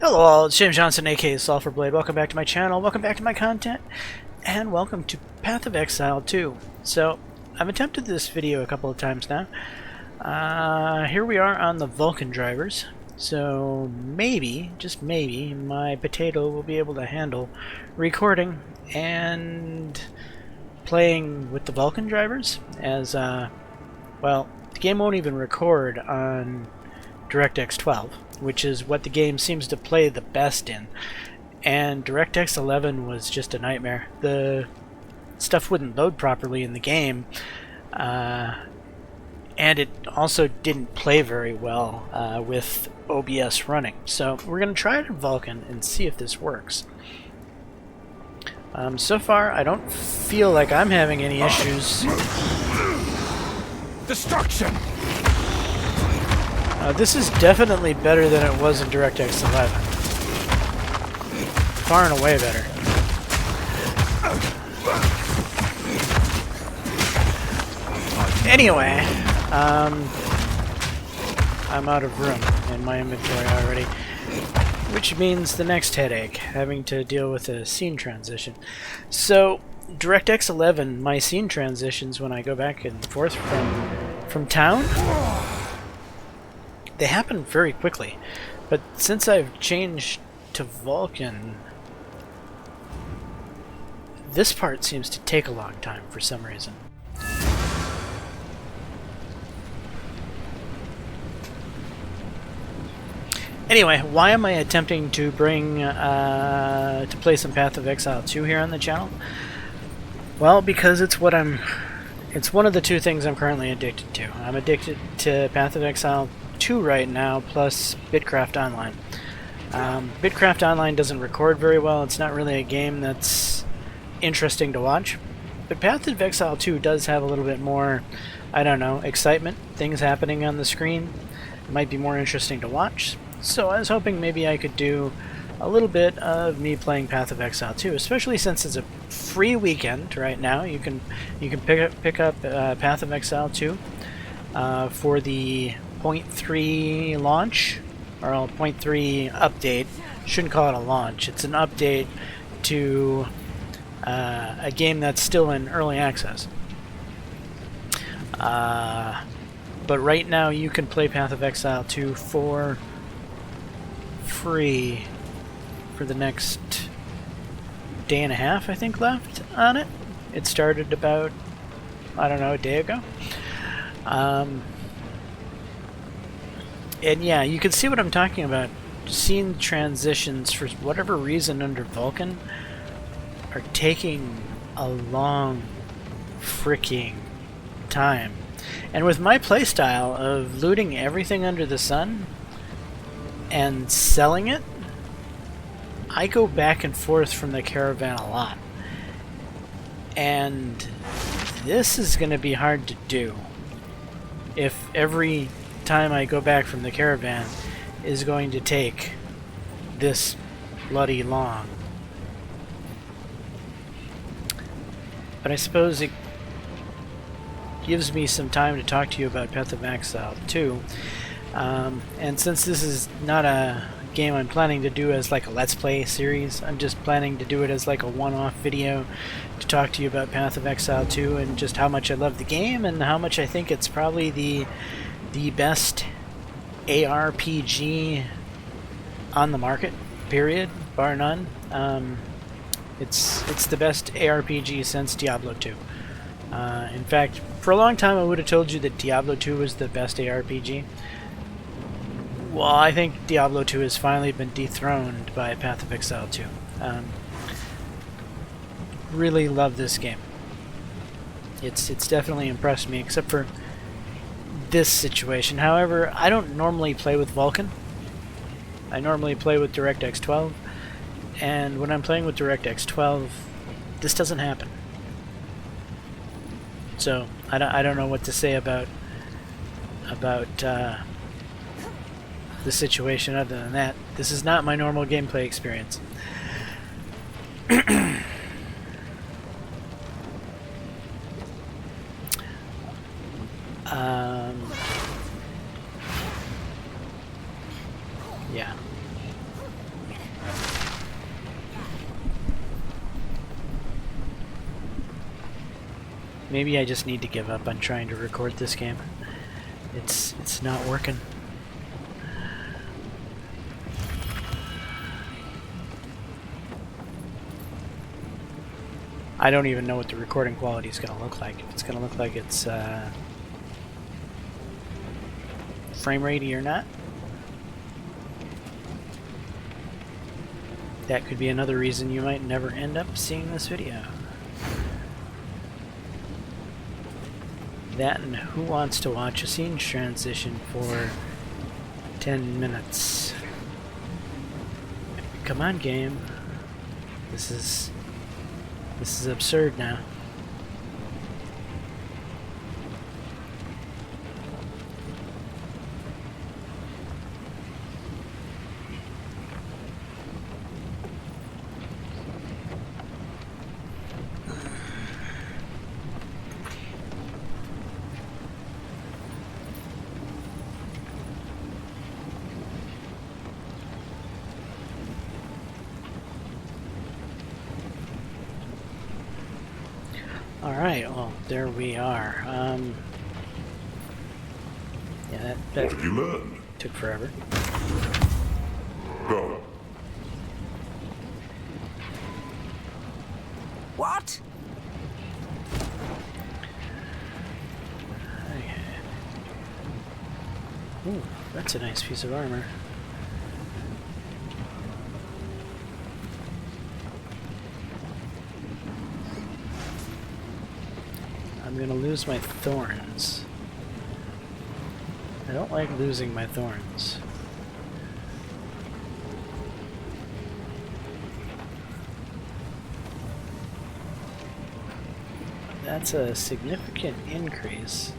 Hello all, it's James Johnson, aka Sulphurblade. Welcome back to my channel, welcome back to my content, and welcome to Path of Exile 2. So, I've attempted this video a couple of times now. Here we are on the Vulcan drivers. So, maybe, just maybe, my potato will be able to handle recording and playing with the Vulcan drivers, as, well, the game won't even record on DirectX 12, which is what the game seems to play the best in. And DirectX 11 was just a nightmare. The stuff wouldn't load properly in the game, and it also didn't play very well with OBS running. So we're going to try it in Vulcan and see if this works. So far, I don't feel like I'm having any issues. Destruction! This is definitely better than it was in DirectX 11. Far and away better. Anyway, I'm out of room in my inventory already, which means the next headache, having to deal with a scene transition. So, DirectX 11, my scene transitions when I go back and forth from town, they happen very quickly, but since I've changed to Vulcan, this part seems to take a long time for some reason. Anyway, why am I attempting to bring to play some Path of Exile 2 here on the channel? Well, because it's one of the two things I'm currently addicted to. I'm addicted to Path of Exile 2 right now, plus Bitcraft Online. Bitcraft Online doesn't record very well. It's not really a game that's interesting to watch. But Path of Exile 2 does have a little bit more, I don't know, excitement, things happening on the screen. It might be more interesting to watch. So I was hoping maybe I could do a little bit of me playing Path of Exile 2, especially since it's a free weekend right now. You can pick up Path of Exile 2 for the 0.3 launch, or a 0.3 update. Shouldn't call it a launch. It's an update to a game that's still in early access. But right now you can play Path of Exile 2 for free for the next day and a half, I think, left on it. It started about, I don't know, a day ago. And yeah, you can see what I'm talking about. Scene transitions, for whatever reason, under Vulcan are taking a long freaking time. And with my playstyle of looting everything under the sun and selling it, I go back and forth from the caravan a lot. And this is going to be hard to do if every time I go back from the caravan is going to take this bloody long. But I suppose it gives me some time to talk to you about Path of Exile 2. And since this is not a game I'm planning to do as like a Let's Play series, I'm just planning to do it as like a one-off video to talk to you about Path of Exile 2 and just how much I love the game and how much I think it's probably the best ARPG on the market, period, bar none. It's the best ARPG since Diablo 2. In fact, for a long time I would have told you that Diablo 2 was the best ARPG. Well, I think Diablo 2 has finally been dethroned by Path of Exile 2. Really love this game. It's definitely impressed me, except for this situation. However, I don't normally play with Vulcan. I normally play with DirectX 12, and when I'm playing with DirectX 12, this doesn't happen. So I don't know what to say about the situation other than that. This is not my normal gameplay experience. Yeah. Maybe I just need to give up on trying to record this game. It's not working. I don't even know what the recording quality is going to look like. If it's going to look like it's frame ratey or not. That could be another reason you might never end up seeing this video. That and who wants to watch a scene transition for 10 minutes? Come on, game. This is absurd now. Alright, well, there we are. Yeah, that What have you learned? took forever. Go. What? Okay. Ooh, that's a nice piece of armor. I'm gonna lose my thorns. I don't like losing my thorns. That's a significant increase.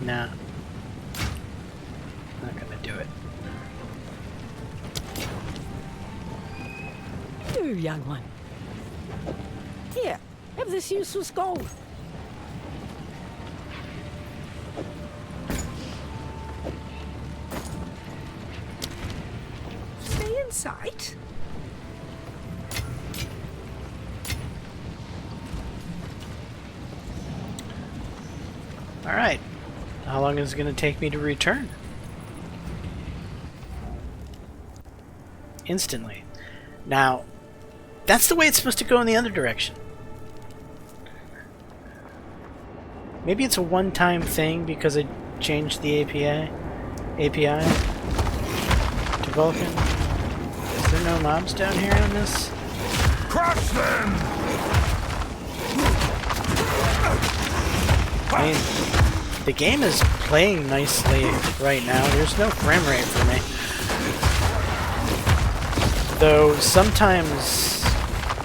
Nah. Not gonna do it. You young one. Here, have this useless gold. Stay in sight. Alright. How long is it going to take me to return? Instantly. Now, that's the way it's supposed to go in the other direction. Maybe it's a one-time thing because I changed the API to Vulkan. Is there no mobs down here on this? Crush them! I mean, the game is playing nicely right now. There's no frame rate for me. Though sometimes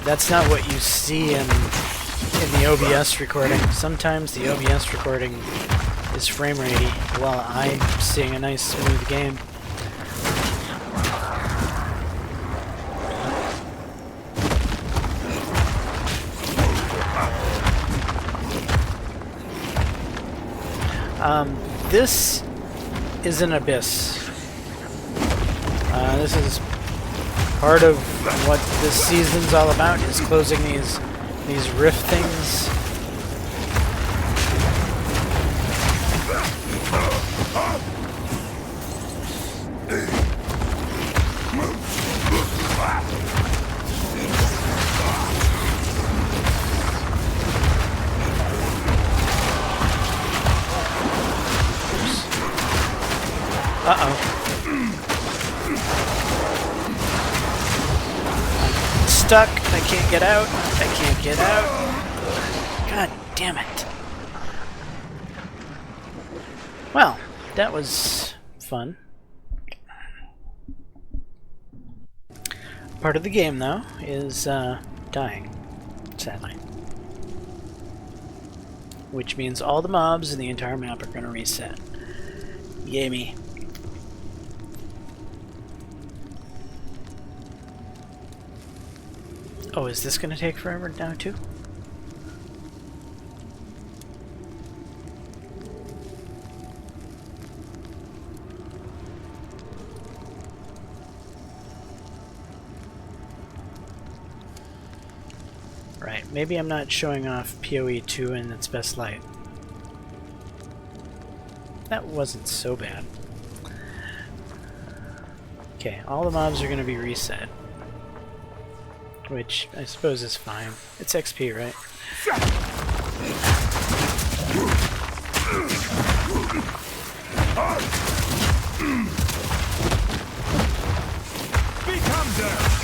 that's not what you see in the OBS recording. Sometimes the OBS recording is frame ratey while I'm seeing a nice smooth game. This is an abyss. This is part of what this season's all about, is closing these rift things. Uh-oh. I'm stuck. I can't get out. I can't get out. God damn it. Well, that was fun. Part of the game, though, is dying, sadly. Which means all the mobs in the entire map are going to reset. Yay me. Oh, is this going to take forever now, too? Right, maybe I'm not showing off PoE 2 in its best light. That wasn't so bad. Okay, all the mobs are going to be reset. Which I suppose is fine. It's XP, right? Become death.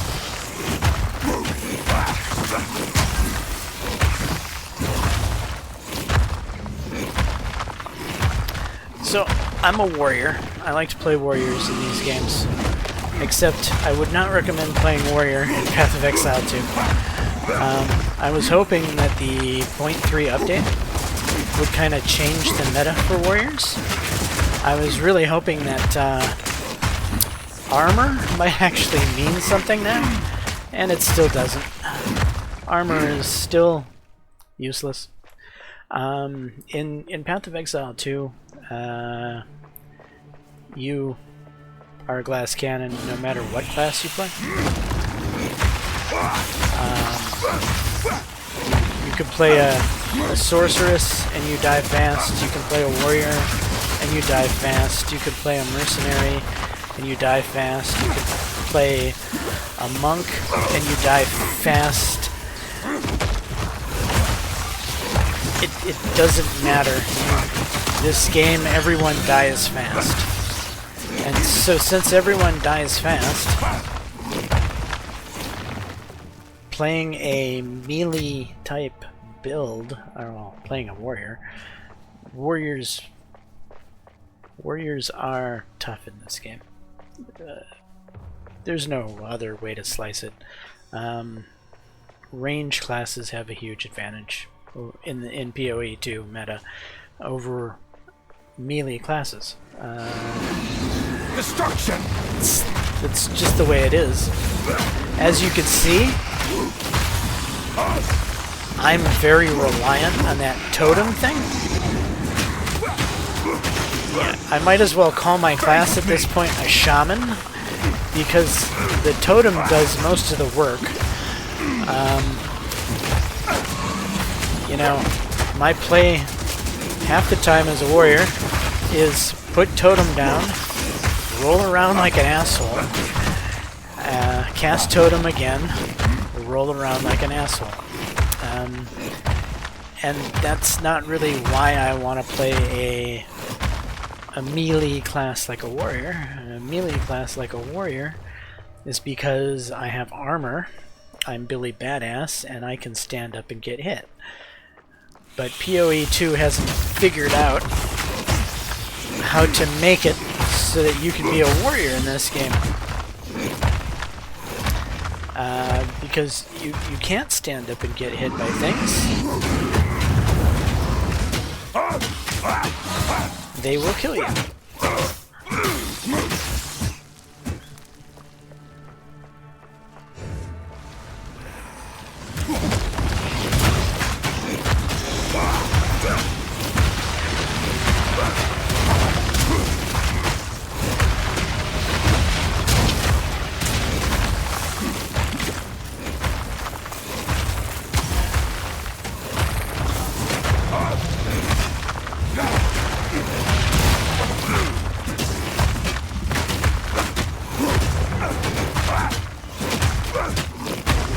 So, I'm a warrior. I like to play warriors in these games. Except, I would not recommend playing warrior in Path of Exile 2. I was hoping that the 0.3 update would kind of change the meta for warriors. I was really hoping that armor might actually mean something now, and it still doesn't. Armor is still useless. In Path of Exile 2, you are a glass cannon no matter what class you play. You could play a sorceress and you die fast. You can play a warrior and you die fast. You could play a mercenary and you die fast. You could play a monk and you die fast. It doesn't matter. This game, everyone dies fast. And so since everyone dies fast, playing a melee type build, I don't know, playing a warrior, warriors are tough in this game. There's no other way to slice it. Range classes have a huge advantage in PoE 2 meta over melee classes. Destruction! It's just the way it is. As you can see, I'm very reliant on that totem thing. Yeah, I might as well call my class at this point a shaman, because the totem does most of the work. You know, my play half the time as a warrior is put totem down, roll around like an asshole, cast totem again, roll around like an asshole. And that's not really why I want to play a melee class like a warrior. A melee class like a warrior is because I have armor, I'm Billy Badass, and I can stand up and get hit. But PoE 2 hasn't figured out how to make it so that you can be a warrior in this game. Because you can't stand up and get hit by things. They will kill you.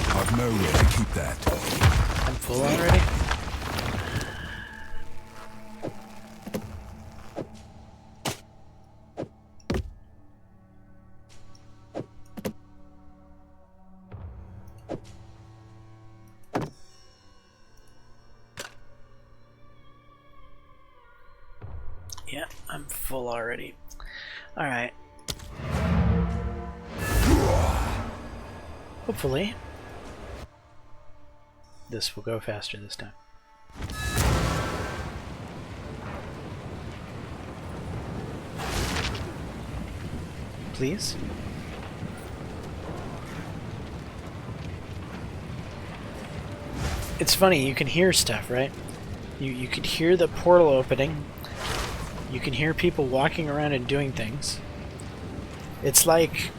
I've nowhere to keep that. I'm full already? Yeah, I'm full already. Alright. Hopefully, this will go faster this time. Please? It's funny, you can hear stuff, right? You could hear the portal opening. You can hear people walking around and doing things. It's like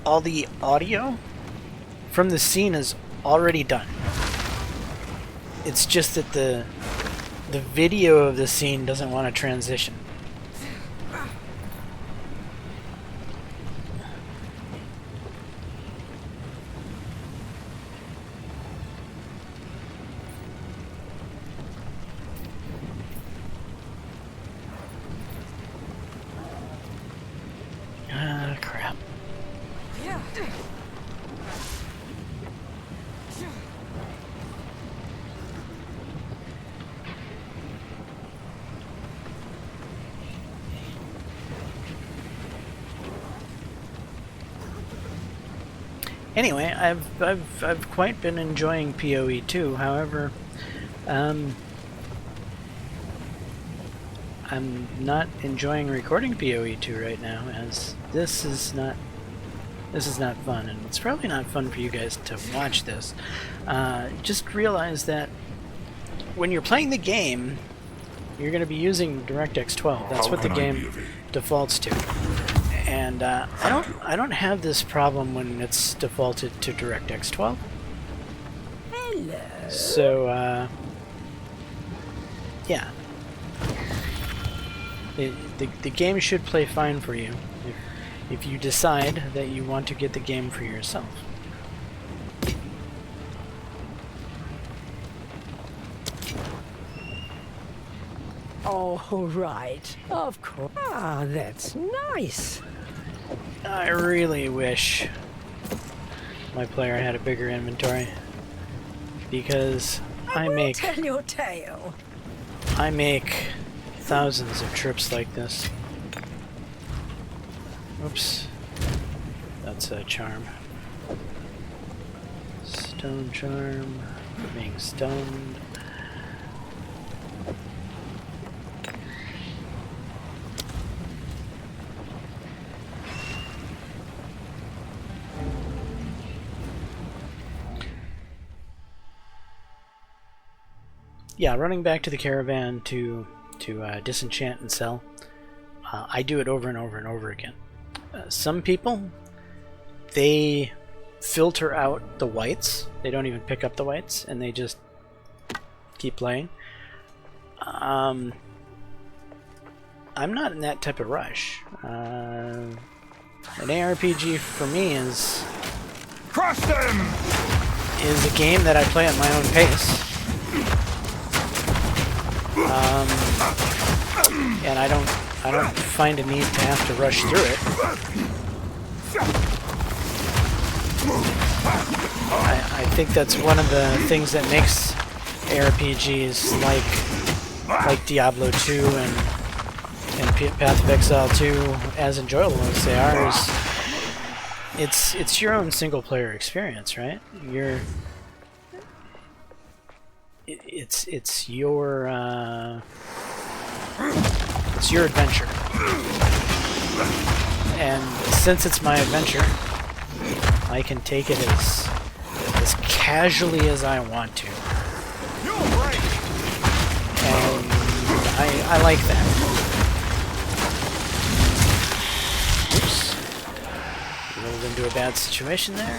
all the audio from the scene is already done. It's just that the video of the scene doesn't want to transition. Crap. Anyway, I've quite been enjoying PoE 2. However, I'm not enjoying recording PoE 2 right now, as this is not fun, and it's probably not fun for you guys to watch this. Just realize that when you're playing the game, you're going to be using DirectX 12. That's what the game defaults to. And I don't have this problem when it's defaulted to DirectX 12. Hello. So yeah, the game should play fine for you if you decide that you want to get the game for yourself. All right. Of course. Ah, that's nice. I really wish my player had a bigger inventory, because I make Tell your tale. thousands of trips like this. Oops. That's a charm. Stone charm. Being stoned. Yeah, running back to the caravan to disenchant and sell. I do it over and over and over again. Some people, they filter out the whites. They don't even pick up the whites, and they just keep playing. I'm not in that type of rush. An ARPG for me is Crush them! a game that I play at my own pace. And I don't find a need to have to rush through it. I think that's one of the things that makes ARPGs like Diablo 2 and Path of Exile 2 as enjoyable as they are. It's your own single player experience, right? It's your adventure, and since it's my adventure, I can take it as casually as I want to, and I like that. Oops, rolled into a bad situation there.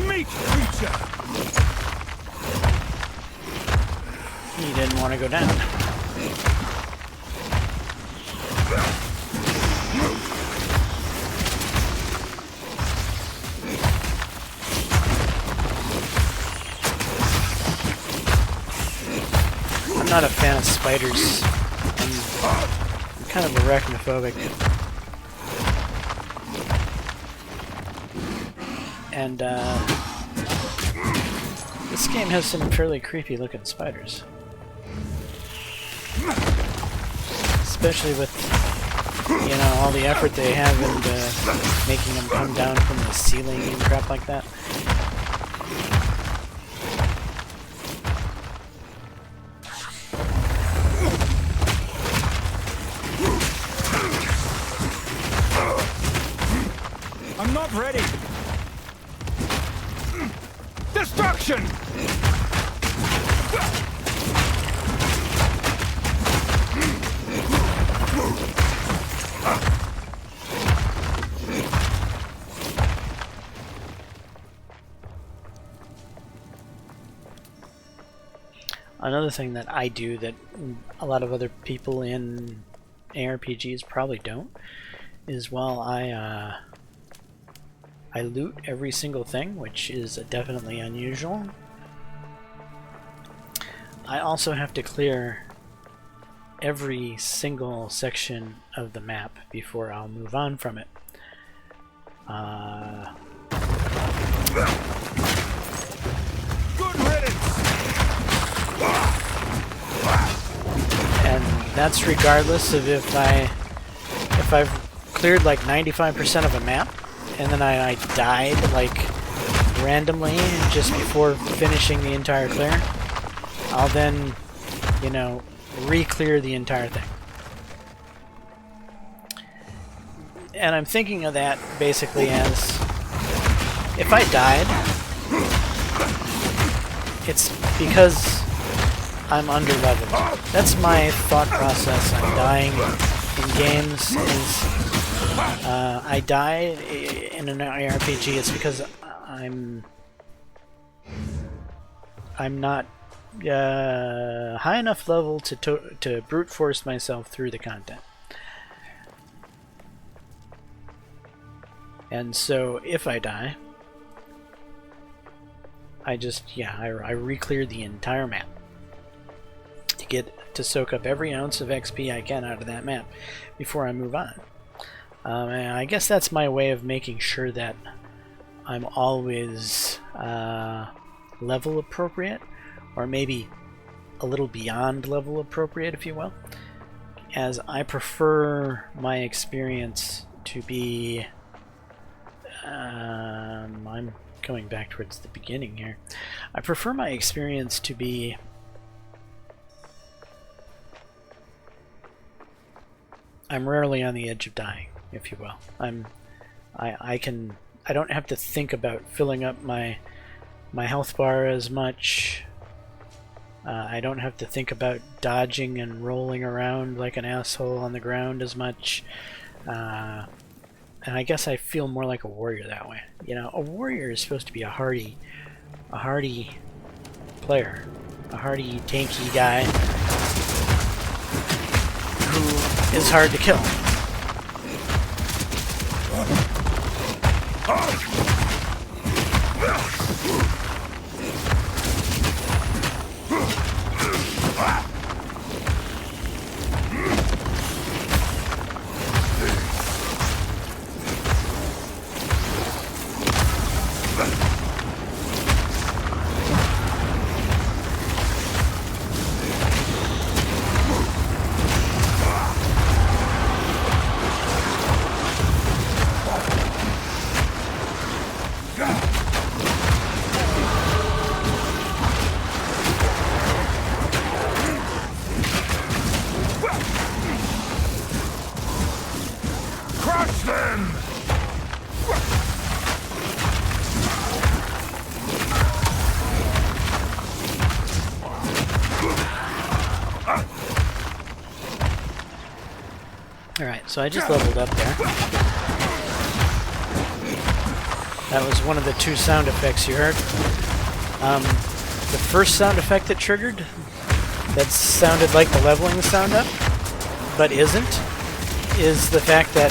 Meat creature! not a fan of spiders. I'm kind of arachnophobic. And this game has some fairly creepy looking spiders. Especially with, you know, all the effort they have into making them come down from the ceiling and crap like that. I'm not ready. Destruction! Another thing that I do that a lot of other people in ARPGs probably don't is, well, I loot every single thing, which is definitely unusual. I also have to clear every single section of the map before I'll move on from it. Good riddance! And that's regardless of if I've cleared like 95% of a map and then I died like randomly just before finishing the entire clear. I'll then, you know, re-clear the entire thing. And I'm thinking of that basically as, if I died, it's because I'm under-leveled. That's my thought process. I'm dying in games. I die in an RPG. It's because I'm not high enough level to brute force myself through the content. And so if I die, I just, I re-clear the entire map to soak up every ounce of XP I can out of that map before I move on. And I guess that's my way of making sure that I'm always level appropriate, or maybe a little beyond level appropriate, if you will, as I prefer my experience to be I'm going back towards the beginning here. I prefer my experience to be I'm rarely on the edge of dying, if you will. I don't have to think about filling up my health bar as much. I don't have to think about dodging and rolling around like an asshole on the ground as much. And I guess I feel more like a warrior that way. You know, a warrior is supposed to be a hardy player, a hardy, tanky guy who is hard to kill. Alright, so I just leveled up there. That was one of the two sound effects you heard. The first sound effect that triggered, that sounded like the leveling sound up, but isn't, is the fact that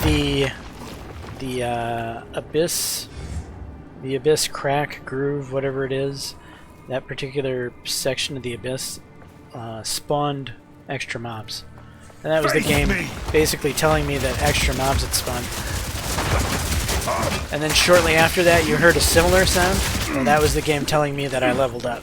the abyss crack groove, whatever it is, that particular section of the abyss spawned extra mobs. And that was the game basically telling me that extra mobs had spawned. And then shortly after that you heard a similar sound, and that was the game telling me that I leveled up.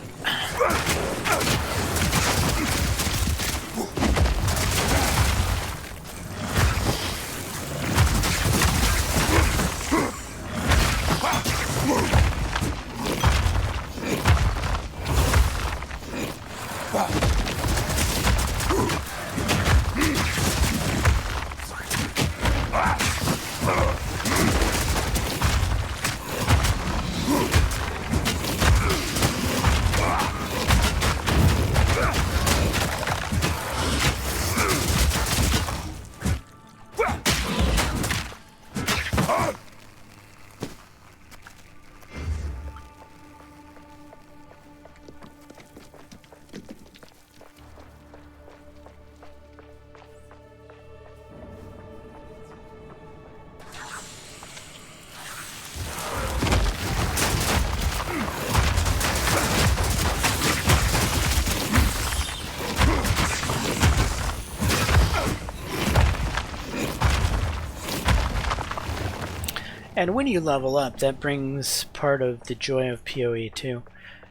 And when you level up, that brings part of the joy of PoE too,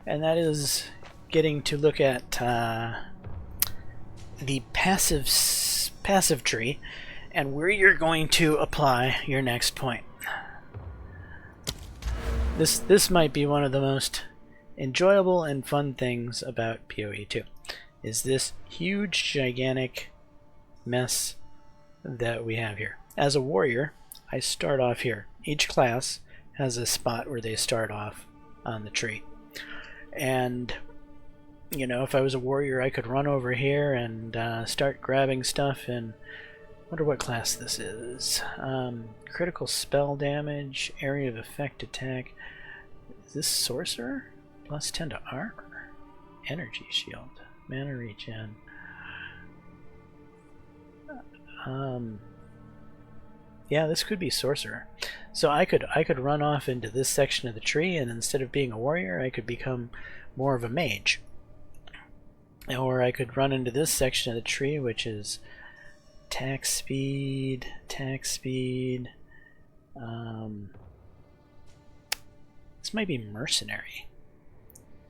and that is getting to look at the passive tree and where you're going to apply your next point. This might be one of the most enjoyable and fun things about PoE 2, is this huge, gigantic mess that we have here. As a warrior, I start off here. Each class has a spot where they start off on the tree. And, you know, if I was a warrior, I could run over here and start grabbing stuff. And I wonder what class this is. Critical spell damage, area of effect attack. Is this sorcerer? Plus 10 to armor. Energy shield. Mana regen. Yeah, this could be sorcerer. So I could run off into this section of the tree, and instead of being a warrior, I could become more of a mage. Or I could run into this section of the tree, which is attack speed. This might be mercenary.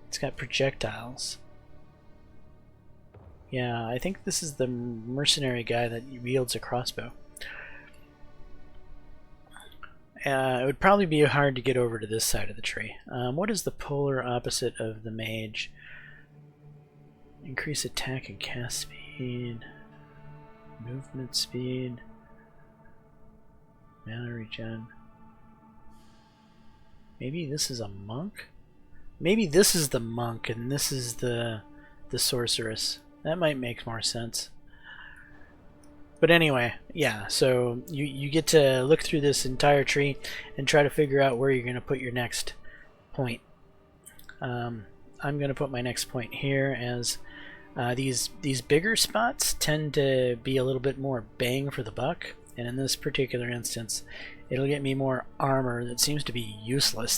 It's got projectiles. Yeah, I think this is the mercenary guy that wields a crossbow. It would probably be hard to get over to this side of the tree. What is the polar opposite of the mage? Increase attack and cast speed. Movement speed. Mana regen. Maybe this is a monk? Maybe this is the monk and this is the sorceress. That might make more sense. But anyway, yeah, so you get to look through this entire tree and try to figure out where you're going to put your next point. I'm going to put my next point here, as these bigger spots tend to be a little bit more bang for the buck, and in this particular instance it'll get me more armor that seems to be useless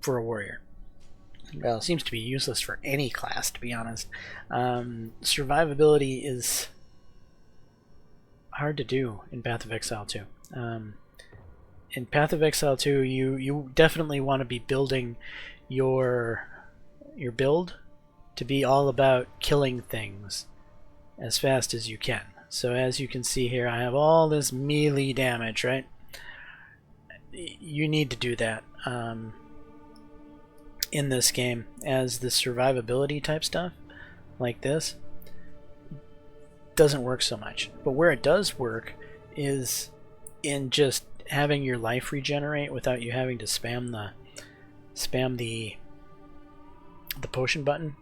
for a warrior. Well, it seems to be useless for any class, to be honest. Survivability is hard to do in Path of Exile 2. In Path of Exile 2, you definitely want to be building your build to be all about killing things as fast as you can. So as you can see here, I have all this melee damage, right? You need to do that. In this game, as the survivability type stuff like this doesn't work so much. But where it does work is in just having your life regenerate without you having to spam the potion button.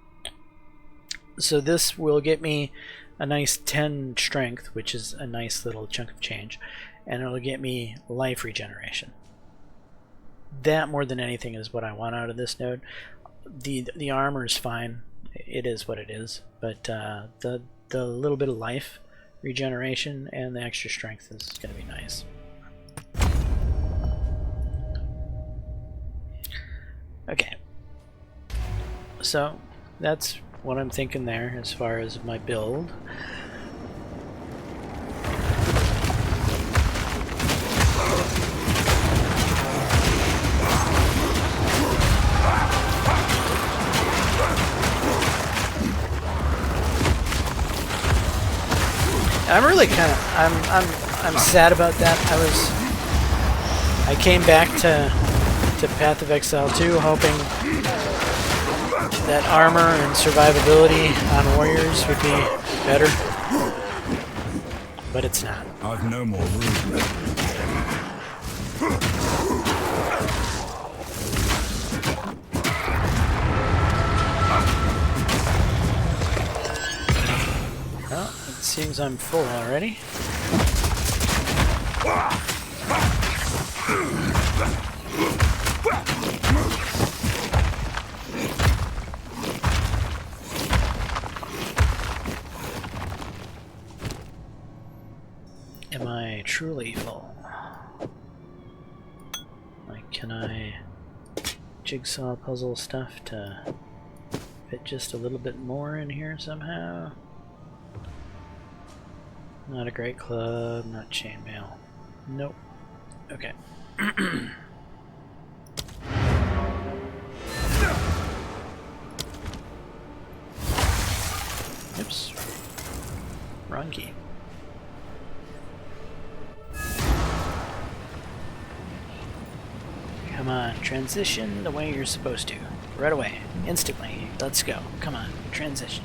So this will get me a nice 10 strength, which is a nice little chunk of change, and it'll get me life regeneration. That more than anything is what I want out of this node. The armor is fine, it is what it is, but the little bit of life regeneration and the extra strength is going to be nice. Okay. So, that's what I'm thinking there as far as my build. I'm really kind of I'm sad about that. I came back to Path of Exile 2 hoping that armor and survivability on warriors would be better, but it's not. I've no more room. Well, it seems I'm full already. Am I truly full? Like, can I jigsaw puzzle stuff to fit just a little bit more in here somehow? Not a great club, not chainmail. Nope. Okay. Oops. Wrong key. Come on, transition the way you're supposed to. Right away. Instantly. Let's go. Come on, transition.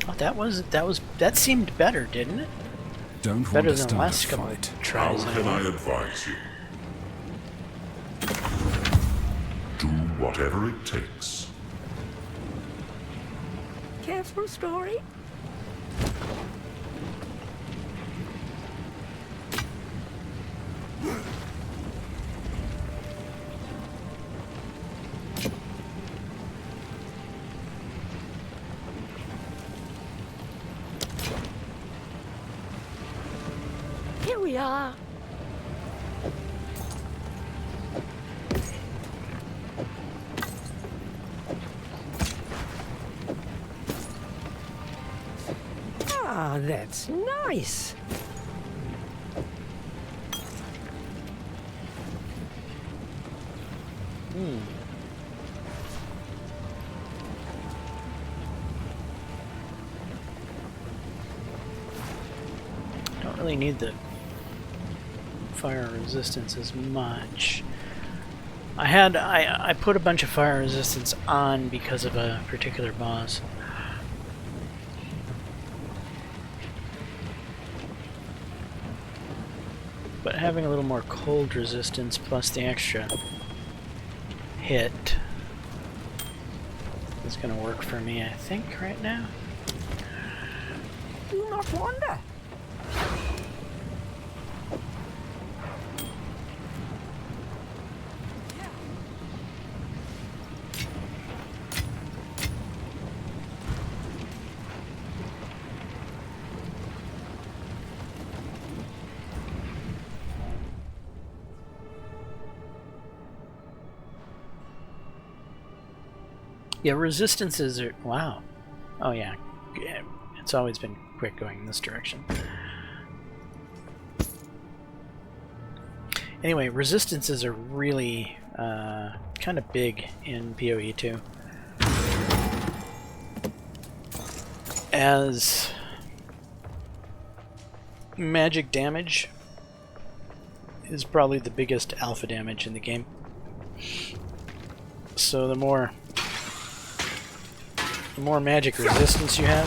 Oh, that seemed better, didn't it? Don't Better want to than the start last a couple fight. tries. How can I advise you? Do whatever it takes. Careful story. Here we are. Ah, that's nice. Don't really need the fire resistance as much. I put a bunch of fire resistance on because of a particular boss. But having a little more cold resistance plus the extra hit is gonna work for me, I think, right now. Do not wander. Yeah, resistances are... wow. Oh yeah. It's always been quick going in this direction. Anyway, resistances are really kind of big in PoE 2. As magic damage is probably the biggest alpha damage in the game. So the more magic resistance you have,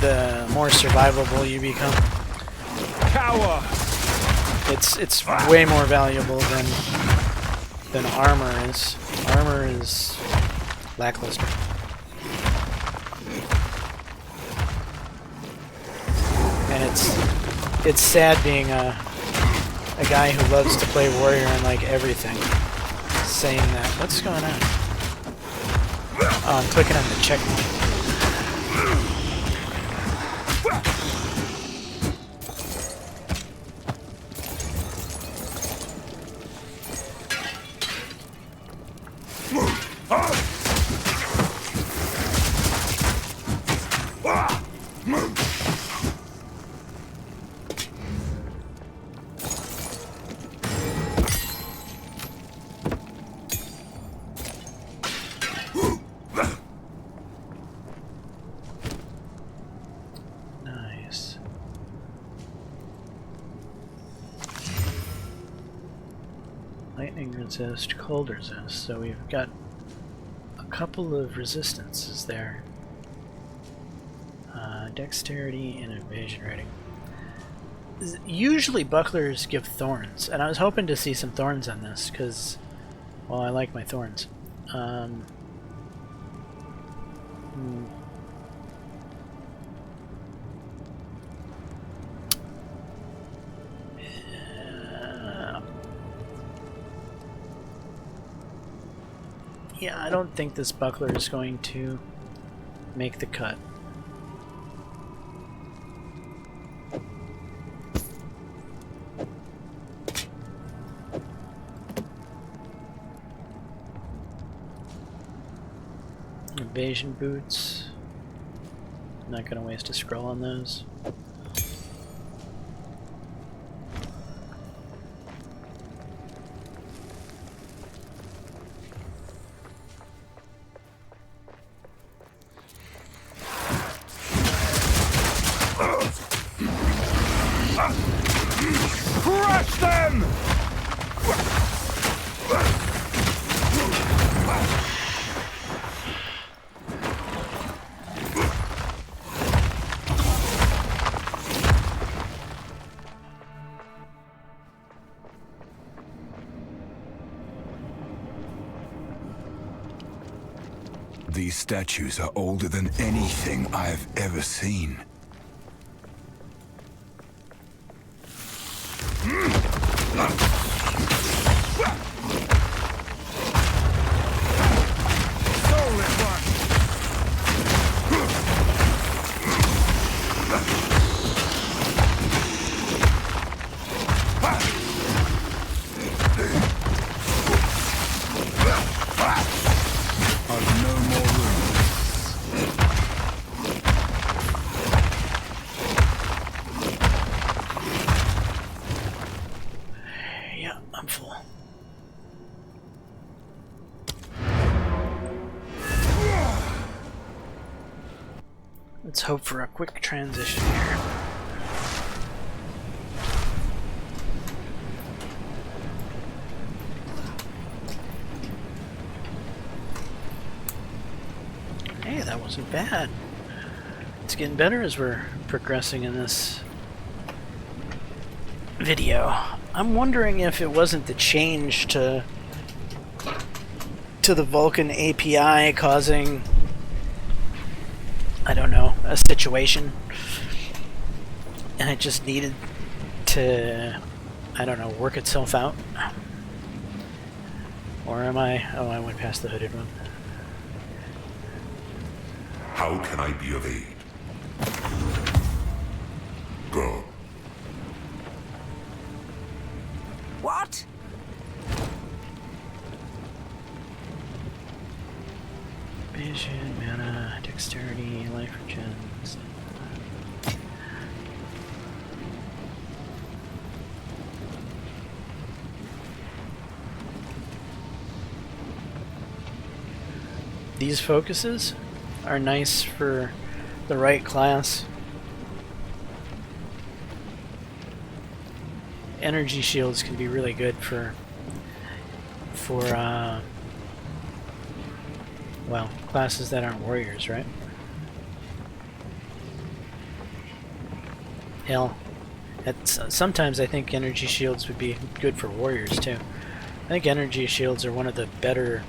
the more survivable you become. Cower! It's way more valuable than armor is. Armor is lackluster. And it's sad being a guy who loves to play warrior and like everything. saying that. What's going on? Oh, I'm clicking on the checkpoint. Nice. Lightning resist, cold resist, so we've got a couple of resistances there. Dexterity and evasion rating. Usually bucklers give thorns, and I was hoping to see some thorns on this, because, well, I like my thorns. Yeah, I don't think this buckler is going to make the cut. Evasion boots. Not gonna waste a scroll on those. Crush them! These statues are older than anything I've ever seen. Yeah, I'm full. Let's hope for a quick transition here. Hey, that wasn't bad. It's getting better as we're progressing in this video. I'm wondering if it wasn't the change to the Vulkan API causing, I don't know, a situation, and it just needed to, I don't know, work itself out. Or am I? Oh, I went past the hooded one. How can I be of aid? Go. What? Vision, mana, dexterity, life regens. These focuses are nice for the right class. Energy shields can be really good for well, classes that aren't warriors, right? Hell, sometimes I think energy shields would be good for warriors too. I think energy shields are one of the better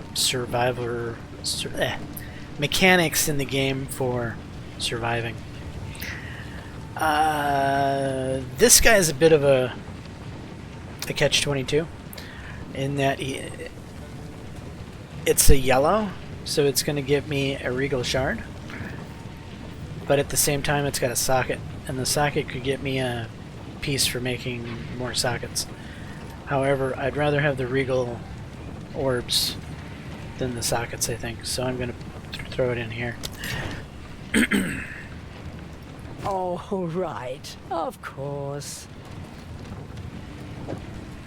mechanics in the game for surviving. This guy is a bit of a catch-22 in that it's a yellow, so it's going to give me a regal shard. But at the same time, it's got a socket, and the socket could get me a piece for making more sockets. However, I'd rather have the regal orbs than the sockets, I think. So I'm going to throw it in here. Oh, right. Of course.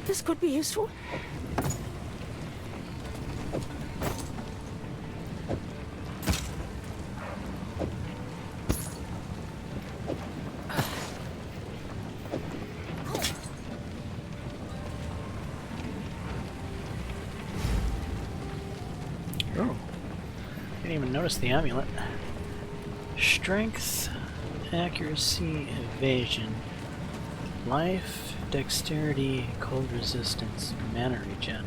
This could be useful. Oh, didn't even notice the amulet. Strength, accuracy, evasion, life, dexterity, cold resistance, mana regen.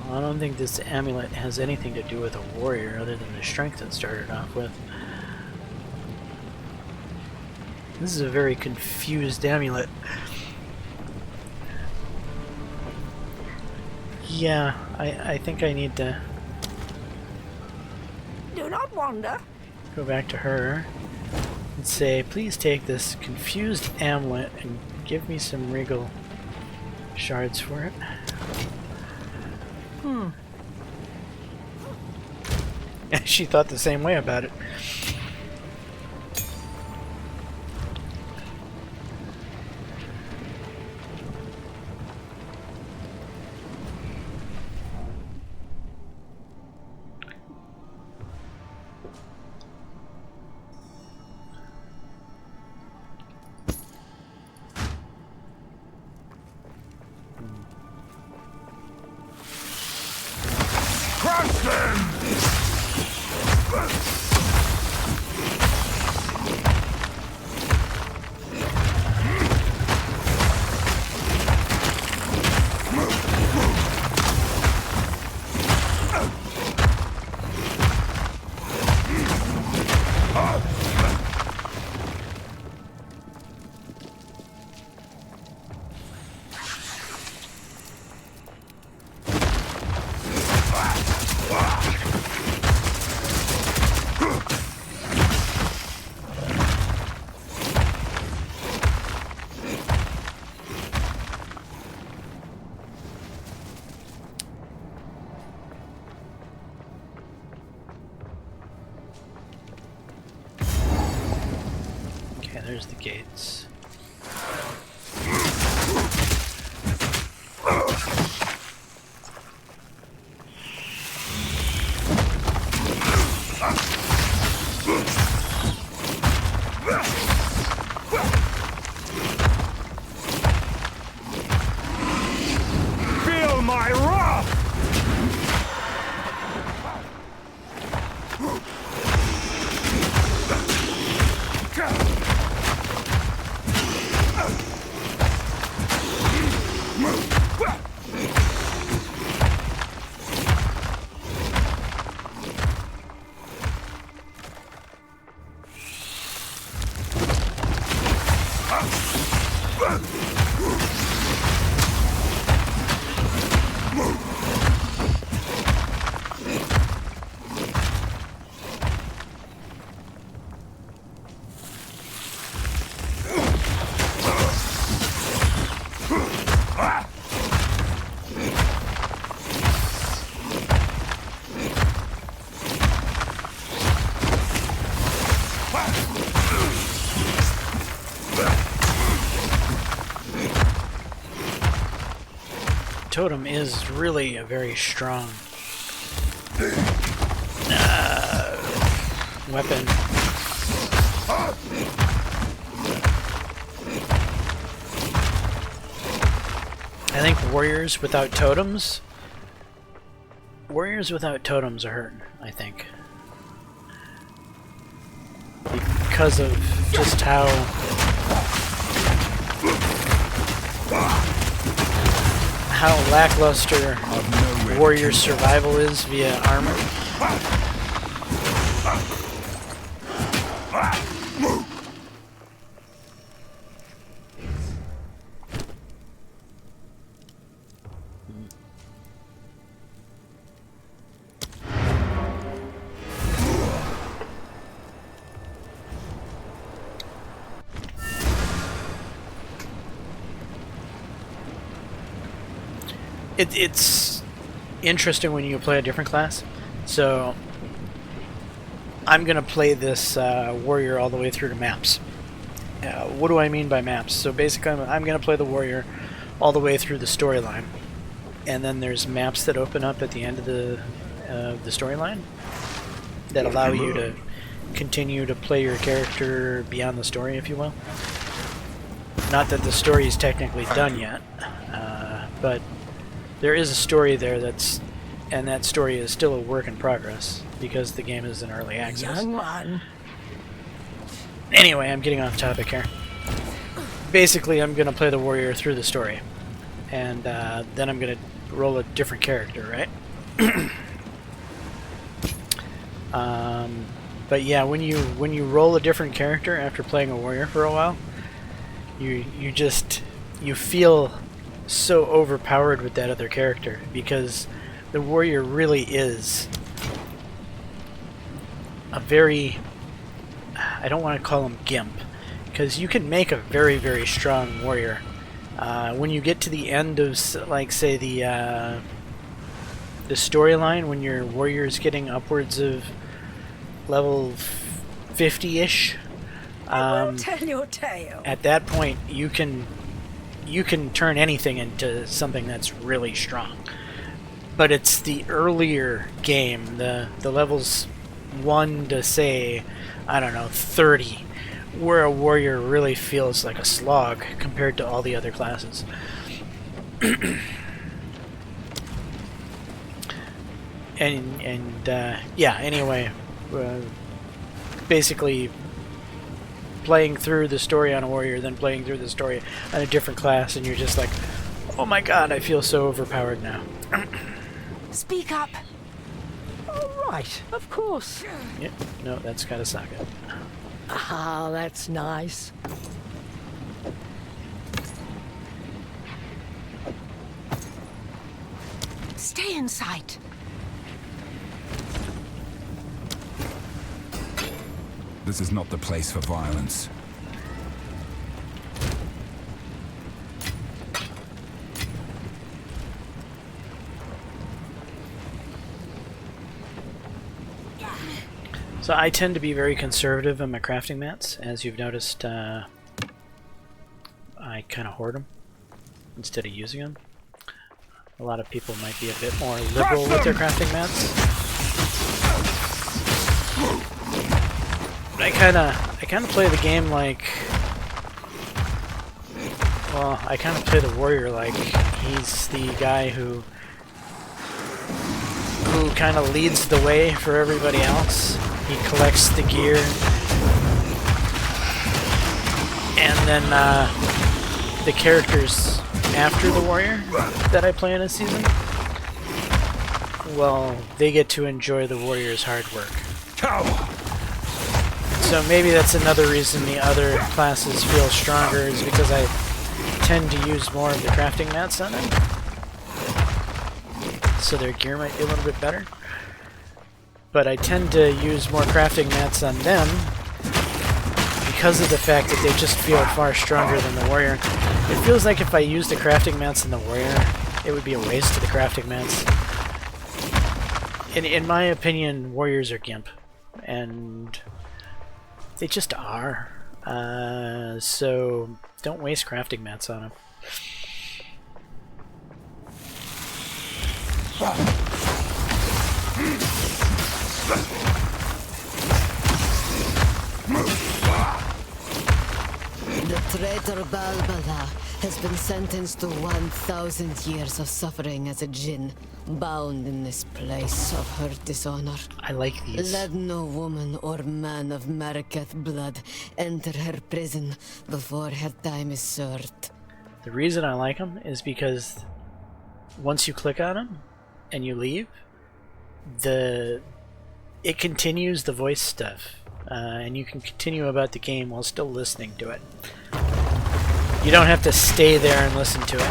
Well, I don't think this amulet has anything to do with a warrior other than the strength it started off with. This is a very confused amulet. Yeah, I think I need to Do not wander. go back to her and say, please take this confused amulet and give me some regal shards for it. She thought the same way about it. Crush them! Okay, there's the gates. Feel my wrath! Totem is really a very strong weapon. I think warriors without totems are hurting, I think. Because of just how lackluster warrior survival is via armor. it's interesting when you play a different class. So I'm gonna play this warrior all the way through to maps. What do I mean by maps? So basically, I'm gonna play the warrior all the way through the storyline, and then there's maps that open up at the end of the storyline that allow you to continue to play your character beyond the story, if you will. Not that the story is technically done yet, but there is a story there and that story is still a work in progress because the game is in early access. Young man. Anyway, I'm getting off topic here. Basically, I'm going to play the warrior through the story, and then I'm going to roll a different character, right? But yeah, when you roll a different character after playing a warrior for a while, you feel so overpowered with that other character because the warrior really is a very, I don't want to call him gimp, because you can make a very, very strong warrior. When you get to the end of, like, say, the storyline, when your warrior is getting upwards of level 50-ish, Tell your tale. at that point you can turn anything into something that's really strong. But it's the earlier game, the levels 1 to, say, I don't know, 30, where a warrior really feels like a slog compared to all the other classes. Yeah, anyway, basically playing through the story on a warrior, then playing through the story on a different class, and you're just like, oh my god, I feel so overpowered now. Speak up. All right, of course. Yep, no, that's Katasaka. Ah, that's nice. Stay in sight. This is not the place for violence. So I tend to be very conservative in my crafting mats. As you've noticed, I kind of hoard them instead of using them. A lot of people might be a bit more liberal with their crafting mats. But I kind of play the game like, well, I kind of play the warrior like he's the guy who kind of leads the way for everybody else. He collects the gear, and then the characters after the warrior that I play in a season, well, they get to enjoy the warrior's hard work. So maybe that's another reason the other classes feel stronger, is because I tend to use more of the crafting mats on them, so their gear might be a little bit better. But I tend to use more crafting mats on them because of the fact that they just feel far stronger than the warrior. It feels like if I used the crafting mats in the warrior, it would be a waste of the crafting mats. In my opinion, warriors are gimp, and they just are. So don't waste crafting mats on them. The traitor Balbala has been sentenced to 1,000 years of suffering as a djinn, bound in this place of her dishonor. I like these. Let no woman or man of Marikath blood enter her prison before her time is served. The reason I like them is because once you click on them and you leave, it continues the voice stuff, and you can continue about the game while still listening to it. You don't have to stay there and listen to it.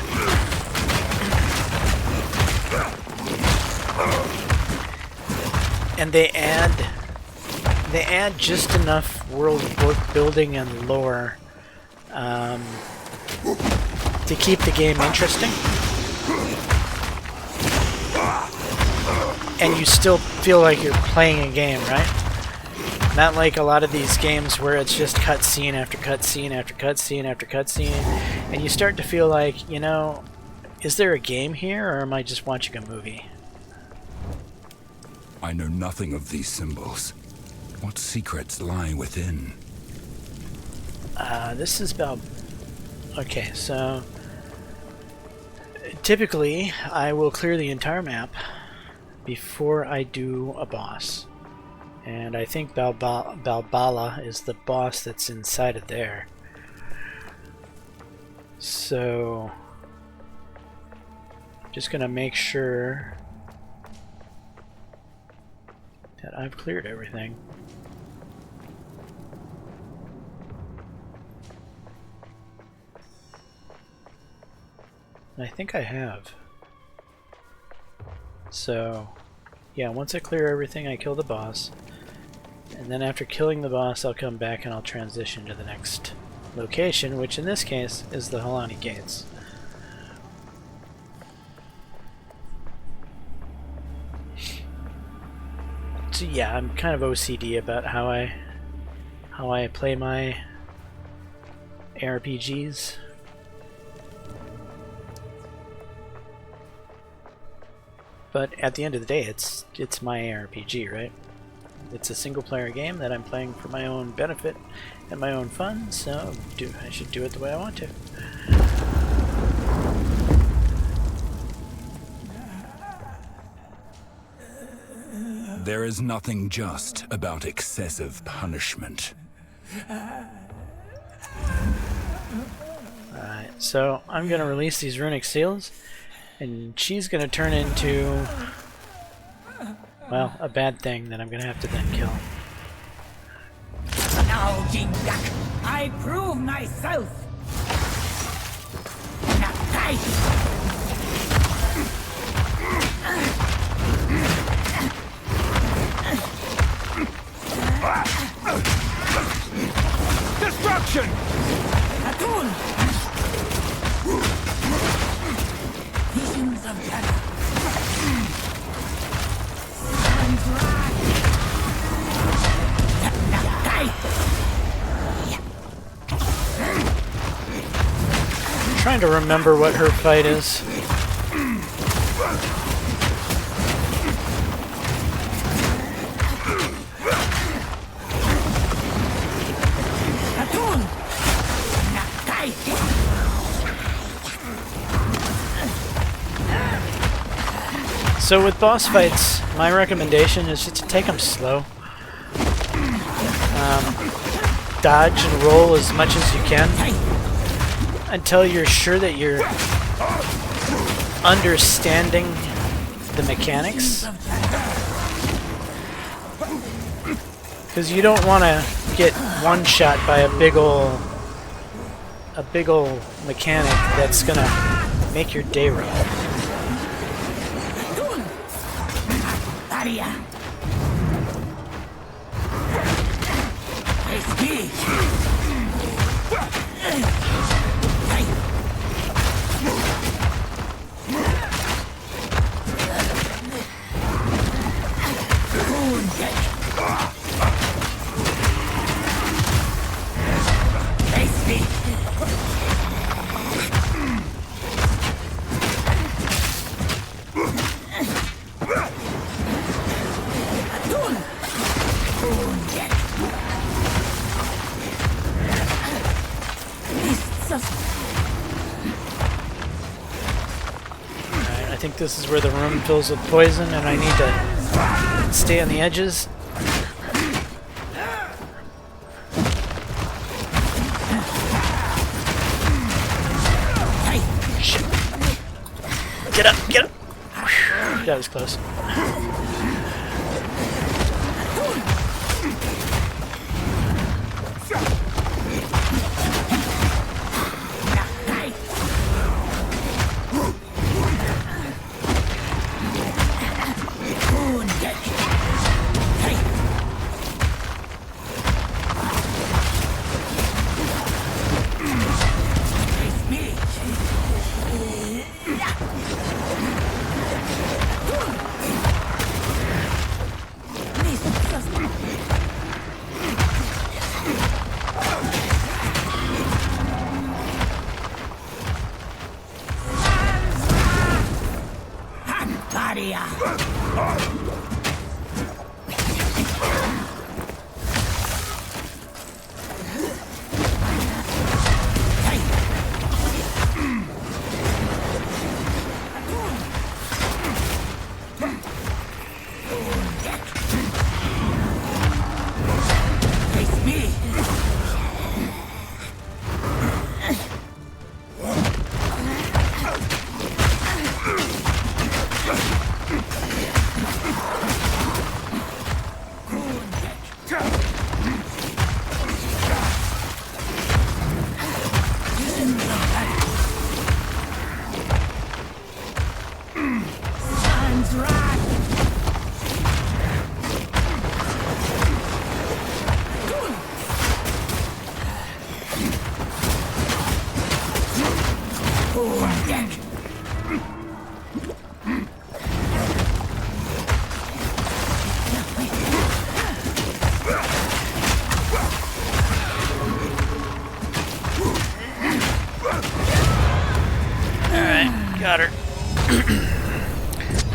And they add just enough world building and lore to keep the game interesting. and you still feel like you're playing a game, right? Not like a lot of these games where it's just cutscene after cutscene after cutscene after cutscene, and you start to feel like, you know, is there a game here, or am I just watching a movie? I know nothing of these symbols. What secrets lie within? This is about... Okay, so... Typically, I will clear the entire map before I do a boss. And I think Balbala is the boss that's inside of there. So... just gonna make sure that I've cleared everything. I think I have. So, yeah, once I clear everything, I kill the boss. And then after killing the boss, I'll come back and I'll transition to the next location, which in this case is the Halani Gates. So yeah, I'm kind of OCD about how I play my RPGs. But at the end of the day, it's my RPG, right? It's a single-player game that I'm playing for my own benefit and my own fun, so I should do it the way I want to. There is nothing just about excessive punishment. Alright, so I'm going to release these runic seals, and she's going to turn into, well, a bad thing that I'm going to have to then kill. Now, Jindak, I prove myself. Now, die. Destruction! Atun! Visions of terror. And wrath. Now, die. I'm trying to remember what her fight is. So with boss fights, my recommendation is just to take them slow. Dodge and roll as much as you can until you're sure that you're understanding the mechanics. Because you don't want to get one shot by a big ol' mechanic that's gonna make your day rough. I think this is where the room fills with poison and I need to stay on the edges. Shit. Get up, get up! That was close.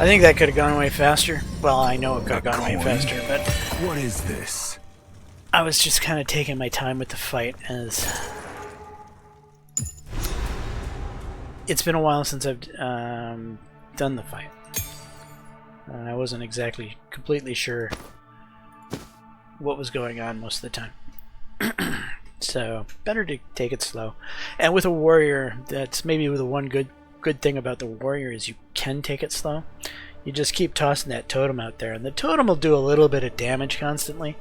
I think that could have gone way faster. Well, I know it could have gone way faster, but What is this? I was just kind of taking my time with the fight, as it's been a while since I've done the fight. I wasn't exactly completely sure what was going on most of the time. So, better to take it slow. And with a warrior, that's maybe the one good thing about the warrior is you can take it slow. You just keep tossing that totem out there, and the totem will do a little bit of damage constantly,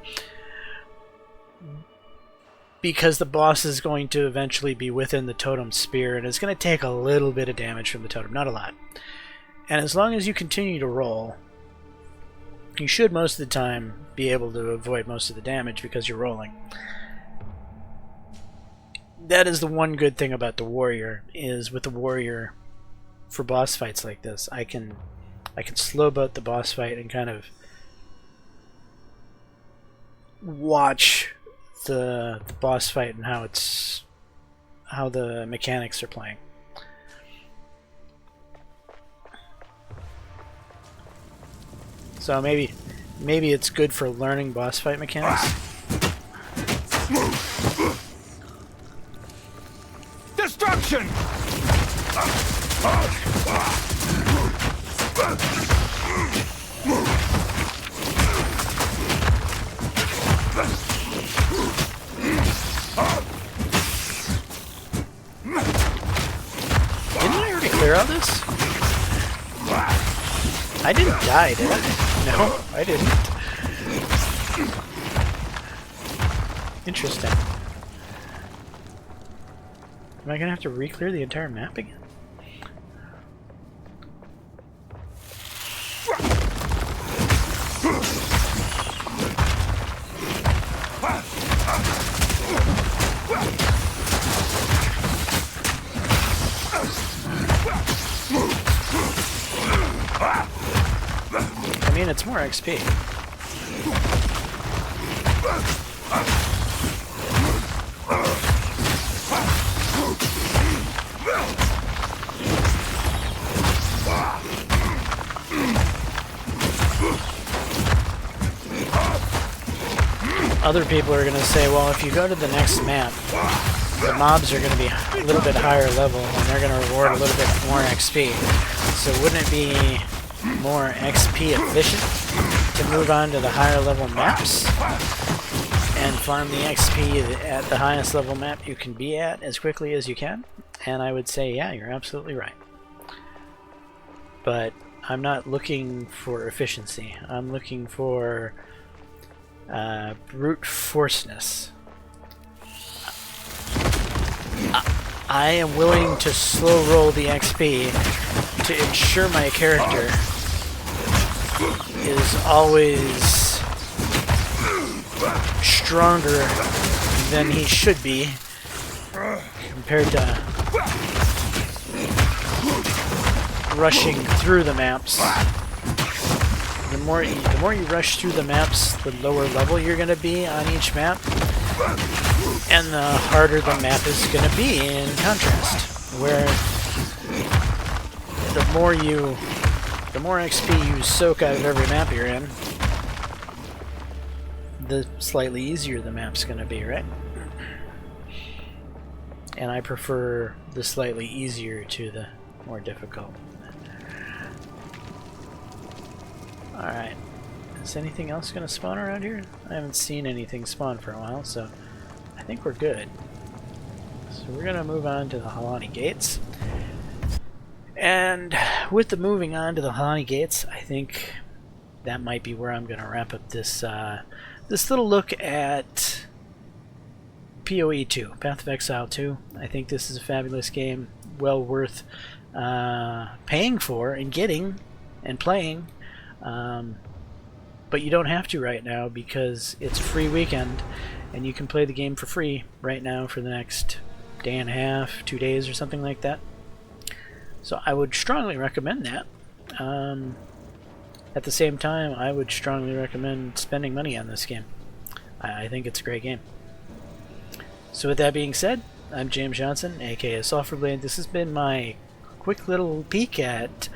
because the boss is going to eventually be within the totem spear, and it's going to take a little bit of damage from the totem, not a lot. And as long as you continue to roll, you should most of the time be able to avoid most of the damage because you're rolling. That is the one good thing about the warrior, is with the warrior, for boss fights like this, I can slow boat the boss fight and kind of watch the boss fight and how the mechanics are playing. So maybe it's good for learning boss fight mechanics. Destruction! Didn't I already clear out this? I didn't die, did I? No, I didn't. Interesting. Am I gonna have to re-clear the entire map again? I mean, it's more XP. Other people are going to say, well, if you go to the next map, the mobs are going to be a little bit higher level, and they're going to reward a little bit more XP. So wouldn't it be more XP efficient to move on to the higher level maps and farm the XP at the highest level map you can be at as quickly as you can? And I would say, yeah, you're absolutely right. But I'm not looking for efficiency. I'm looking for brute forceness. I am willing to slow roll the XP to ensure my character is always stronger than he should be compared to rushing through the maps. The more you rush through the maps, the lower level you're going to be on each map, and the harder the map is going to be in contrast. Where the more XP you soak out of every map you're in, the slightly easier the map's going to be, right? And I prefer the slightly easier to the more difficult. Alright. Is anything else going to spawn around here? I haven't seen anything spawn for a while, so I think we're good. So we're going to move on to the Halani Gates. And with the moving on to the Halani Gates, I think that might be where I'm going to wrap up this this little look at PoE 2, Path of Exile 2. I think this is a fabulous game, well worth paying for and getting and playing. But you don't have to right now because it's a free weekend and you can play the game for free right now for the next day and a half, 2 days or something like that. So I would strongly recommend that. At the same time, I would strongly recommend spending money on this game. I think it's a great game. So with that being said, I'm James Johnson, aka Sulfurblade. This has been my quick little peek at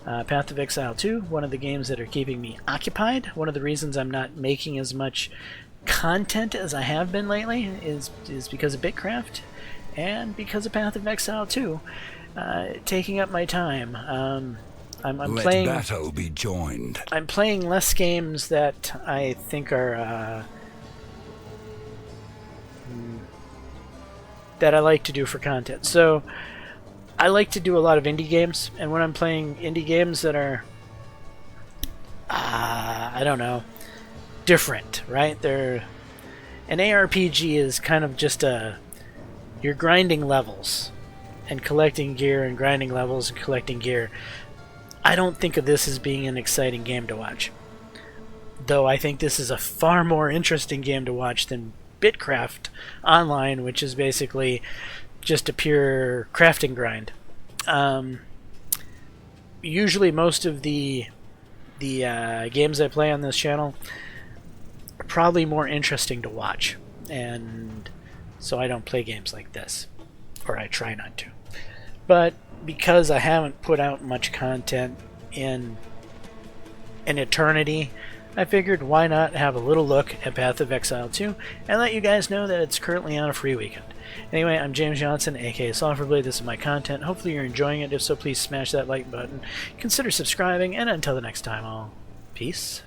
Path of Exile 2, one of the games that are keeping me occupied. One of the reasons I'm not making as much content as I have been lately is because of Bitcraft and because of Path of Exile 2 taking up my time. I'm Let playing. battle be joined. I'm playing less games that I think are that I like to do for content. So I like to do a lot of indie games, and when I'm playing indie games that are I don't know, different, right? They're an ARPG is kind of just you're grinding levels and collecting gear and grinding levels and collecting gear. I don't think of this as being an exciting game to watch. Though I think this is a far more interesting game to watch than Bitcraft Online, which is basically just a pure crafting grind. Usually most of the games I play on this channel are probably more interesting to watch, and so I don't play games like this, or I try not to. But because I haven't put out much content in an eternity, I figured why not have a little look at Path of Exile 2 and let you guys know that it's currently on a free weekend. Anyway, I'm James Johnson, aka Softwareblade. This is my content. Hopefully you're enjoying it. If so, please smash that like button. Consider subscribing, and until the next time, I'll peace.